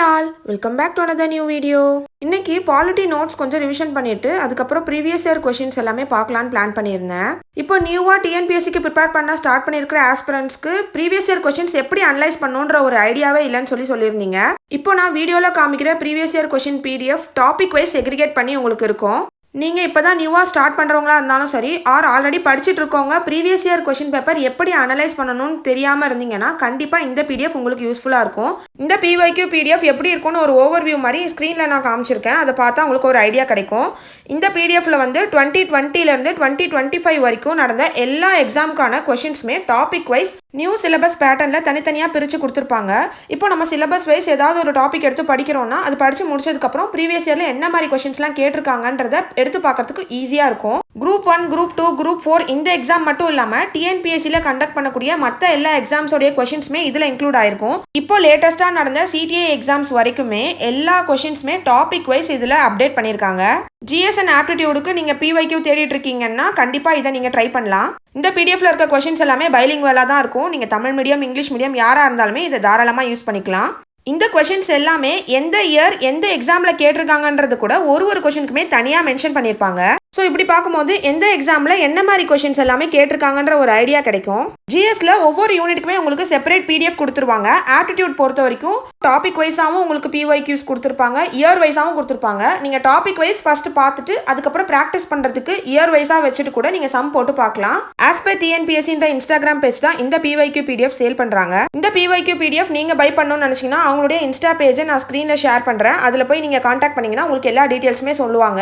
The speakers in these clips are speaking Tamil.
all, welcome back to another new video. இன்னைக்கு பாலிட்டி நோட்ஸ் கொஞ்சம் ரிவிஷன் பண்ணிட்டு அதுக்கப்புறம் ப்ரீவியஸ் இயர் கொஷின்ஸ் எல்லாமே பார்க்கலான்னு பிளான் பண்ணியிருந்தேன். இப்போ நியூவா டிஎன்பிஎஸ்சிக்கு ப்ரிப்பேர் பண்ண ஸ்டார்ட் பண்ணியிருக்கிற ஆஸ்பிரண்ட்ஸ்க்கு ப்ரீவியஸ் இயர் கொஷின்ஸ் எப்படி அனலைஸ் பண்ணுன்ற ஒரு ஐடியாவே இல்லைன்னு சொல்லியிருந்தீங்க. இப்போ நான் வீடியோவில் காமிக்கிற previous year question PDF topic wise segregate பண்ணி உங்களுக்கு இருக்கும். நீங்கள் இப்போ தான் நியூவாக ஸ்டார்ட் பண்ணுறவங்களா இருந்தாலும் சரி ஆர் ஆல்ரெடி படிச்சுட்டு இருக்கவங்க ப்ரீவியஸ் இயர் கொஷின் பேப்பர் எப்படி அனலைஸ் பண்ணணும்னு தெரியாமல் இருந்தீங்கன்னா கண்டிப்பாக இந்த பிடிஎஃப் உங்களுக்கு யூஸ்ஃபுல்லாக இருக்கும். இந்த பிஒய்க்யூ பிடிஎஃப் எப்படி இருக்கும்னு ஒரு ஓவர்வியூ மாதிரி ஸ்க்ரீனில் நான் காமிச்சிருக்கேன். அதை பார்த்தா உங்களுக்கு ஒரு ஐடியா கிடைக்கும். இந்த பிடிஎஃப்ல வந்து 2020லேருந்து 2025 வரைக்கும் நடந்த எல்லா எக்ஸாமுக்கான கொஷின்ஸுமே டாபிக் வைஸ் நியூ சிலபஸ் பேட்டர்னில் தனித்தனியாக பிரித்து கொடுத்துருப்பாங்க. இப்போ நம்ம சிலபஸ் வைஸ் ஏதாவது ஒரு டாபிக் எடுத்து படிக்கிறோம்னா அது படித்து முடிச்சதுக்கப்புறம் ப்ரீவியஸ் இயரில் என்ன மாதிரி கொஷின்ஸ்லாம் கேட்டிருக்காங்கன்றத எடுத்து பார்க்கறதுக்கு ஈஸியாக இருக்கும். குரூப் 1, குரூப் 2, குரூப் 4 இந்த எக்ஸாம் மட்டும் இல்லாமல் டிஎன்பிஎஸ்சியில் கண்டக்ட் பண்ணக்கூடிய மற்ற எல்லா எக்ஸாம்ஸோடைய கொஷின்ஸுமே இதில் இன்க்ளூட் ஆயிருக்கும். இப்போ லேட்டஸ்ட்டாக நடந்த சிடிஏ எக்ஸாம்ஸ் வரைக்குமே எல்லா கொஷின்ஸுமே டாபிக் வைஸ் இதில் அப்டேட் பண்ணியிருக்காங்க. ஜிஎஸ் அண்ட் ஆப்டிடியூடுக்கு நீங்கள் பிஒய்க்யூ தேடிட்டு இருக்கீங்கன்னா கண்டிப்பாக இதை நீங்கள் ட்ரை பண்ணலாம். இந்த பிடிஎஃப்ல இருக்க கொஷின்ஸ் எல்லாமே பைலிங்குவலாக தான் இருக்கும். நீங்கள் தமிழ் மீடியம், இங்கிலீஷ் மீடியம் யாராக இருந்தாலுமே இதை தாராளமாக யூஸ் பண்ணிக்கலாம். இந்த கொஷின்ஸ் எல்லாமே எந்த இயர் எந்த எக்ஸாமில் கேட்டிருக்காங்கன்றது கூட ஒரு கொஷினுக்குமே தனியாக மென்ஷன் பண்ணியிருப்பாங்க. ஸோ இப்படி பார்க்கும்போது எந்த எக்ஸாமில் என்ன மாதிரி கொஷின்ஸ் எல்லாமே கேட்டிருக்காங்கன்ற ஒரு ஐடியா கிடைக்கும். ஜிஎஸ்ல ஒவ்வொரு யூனிட்டுக்குமே உங்களுக்கு செப்பரேட் பிடிஎஃப் கொடுத்துருவாங்க. ஆப்டிடியூட் பொறுத்த வரைக்கும் டாபிக் வைஸாகவும் உங்களுக்கு பிஒய்க்யூஸ் கொடுத்துருப்பாங்க, இயர் வைஸாகவும் கொடுத்துருப்பாங்க. நீங்கள் டாபிக் வைஸ் ஃபர்ஸ்ட் பார்த்துட்டு அதுக்கப்புறம் ப்ராக்டிஸ் பண்ணுறதுக்கு இயர் வைஸாக வச்சுட்டு கூட நீங்கள் சம் போட்டு பார்க்கலாம். ஆஸ் பர் டிஎன்பிஎஸ்சின்ற இன்ஸ்டாகிராம் பேஜ் தான் இந்த பிஒய்க்யூ பிடிஎஃப் சேல் பண்ணுறாங்க. இந்த பிஒய்க்யூ பிடிஎஃப் நீங்கள் பை பண்ணணும்னு நினச்சிங்கன்னா அவங்களுடைய இன்ஸ்டா பேஜை நான் ஸ்க்ரீனில் ஷேர் பண்ணுறேன். அதில் போய் நீங்கள் காண்டாக்ட் பண்ணிங்கன்னா உங்களுக்கு எல்லா டீட்டெயில்ஸுமே சொல்லுவாங்க.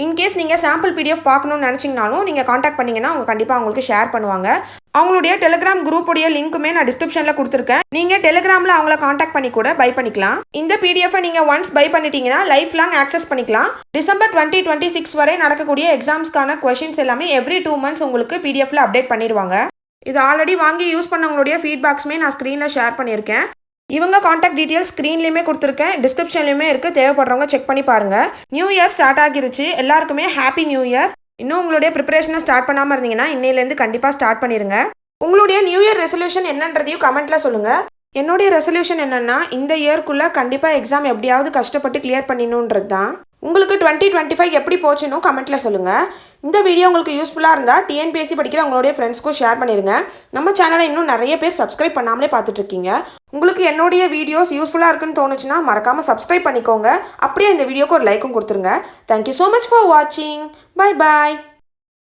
இன்கேஸ் நீங்கள் சாம்பிள் பிடிஎஃப் பார்க்கணும்னு நினச்சிங்கனாலும் நீங்கள் காண்டாக்ட் பண்ணிங்கன்னா அவங்க கண்டிப்பாக உங்களுக்கு ஷேர் பண்ணுவாங்க. அவங்களுடைய டெலிகிராம் குரூப்புடைய லிங்க்குமே நான் டிஸ்கிரிப்ஷனில் கொடுத்துருக்கேன். நீங்கள் டெலிகிராமில் அவங்கள காண்டாக்ட் பண்ணி கூட பை பண்ணிக்கலாம். இந்த பிடிஎஃபை நீங்கள் ஒன்ஸ் பை பண்ணிட்டீங்கன்னா லைஃப் லாங் ஆக்சஸ் பண்ணிக்கலாம். டிசம்பர் 2026 வரை நடக்கக்கூடிய எக்ஸாம்ஸ்க்கான கொஷின்ஸ் எல்லாமே எவ்ரி 2 months உங்களுக்கு பிடிஎஃப்ல அப்டேட் பண்ணிடுவாங்க. இது ஆல்ரெடி வாங்கி யூஸ் பண்ணவங்களுடைய ஃபீட்பேக்ஸுமே நான் ஸ்க்ரீனில் ஷேர் பண்ணியிருக்கேன். இவங்க காண்டாக்ட் டீட்டெயில்ஸ் ஸ்க்ரீன்லேயுமே கொடுத்துருக்கேன், டிஸ்கிரிப்ஷன்லையுமே இருக்குது. தேவைப்படுறவங்க செக் பண்ணி பாருங்கள். நியூ இயர் ஸ்டார்ட் ஆகிருச்சு. எல்லாருக்குமே ஹாப்பி நியூ இயர். இன்னும் உங்களுடைய ப்ரிப்பரேஷனை ஸ்டார்ட் பண்ணாமல் இருந்தீங்கன்னா இன்னையிலேருந்து கண்டிப்பாக ஸ்டார்ட் பண்ணிடுங்க. உங்களுடைய நியூ இயர் ரெசல்யூஷன் என்னன்றதையும் கமெண்ட்டில் சொல்லுங்கள். என்னுடைய ரெசல்யூஷன் என்னென்னா இந்த இயர்க்குள்ளே கண்டிப்பாக எக்ஸாம் எப்படியாவது கஷ்டப்பட்டு கிளியர் பண்ணிடணுன்றது தான். உங்களுக்கு 2025 எப்படி போச்சுன்னு கமெண்ட்டில் சொல்லுங்கள். இந்த வீடியோ உங்களுக்கு யூஸ்ஃபுல்லாக இருந்தால் டிஎன்பிஎஸ்சி படிக்கிற உங்களுடைய ஃப்ரெண்ட்ஸ்க்கும் ஷேர் பண்ணிடுங்க. நம்ம சேனலை இன்னும் நிறைய பேர் சப்ஸ்கிரைப் பண்ணாமலே பார்த்துட்ருக்கீங்க. உங்களுக்கு என்னுடைய வீடியோஸ் யூஸ்ஃபுல்லாக இருக்குன்னு தோணுச்சுன்னா மறக்காமல் சப்ஸ்கிரைப் பண்ணிக்கோங்க. அப்படியே இந்த வீடியோக்கு ஒரு லைக்கும் கொடுத்துருங்க. தேங்க்யூ ஸோ மச் ஃபார் வாட்சிங். Bye bye.